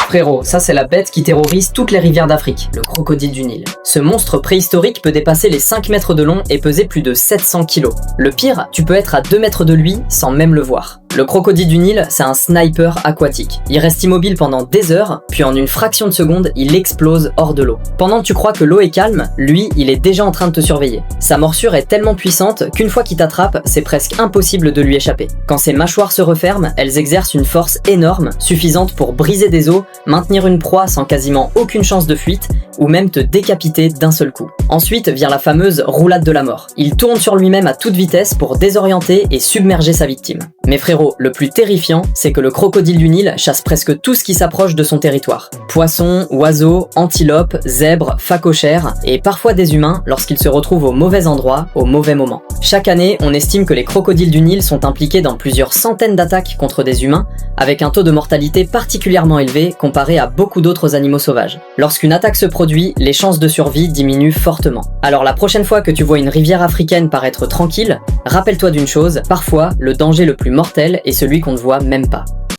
Frérot, ça c'est la bête qui terrorise toutes les rivières d'Afrique, le crocodile du Nil. Ce monstre préhistorique peut dépasser les 5 mètres de long et peser plus de 700 kg. Le pire, tu peux être à 2 mètres de lui sans même le voir. Le crocodile du Nil, c'est un sniper aquatique. Il reste immobile pendant des heures, puis en une fraction de seconde, il explose hors de l'eau. Pendant que tu crois que l'eau est calme, lui, il est déjà en train de te surveiller. Sa morsure est tellement puissante qu'une fois qu'il t'attrape, c'est presque impossible de lui échapper. Quand ses mâchoires se referment, elles exercent une force énorme, suffisante pour briser des os, maintenir une proie sans quasiment aucune chance de fuite, ou même te décapiter d'un seul coup. Ensuite vient la fameuse roulade de la mort. Il tourne sur lui-même à toute vitesse pour désorienter et submerger sa victime. Mais frérot, le plus terrifiant, c'est que le crocodile du Nil chasse presque tout ce qui s'approche de son territoire. Poissons, oiseaux, antilopes, zèbres, phacochères, et parfois des humains lorsqu'ils se retrouvent au mauvais endroit, au mauvais moment. Chaque année, on estime que les crocodiles du Nil sont impliqués dans plusieurs centaines d'attaques contre des humains, avec un taux de mortalité particulièrement élevé comparé à beaucoup d'autres animaux sauvages. Lorsqu'une attaque se produit, les chances de survie diminuent fortement. Alors la prochaine fois que tu vois une rivière africaine paraître tranquille, rappelle-toi d'une chose, parfois le danger le plus mortel est celui qu'on ne voit même pas.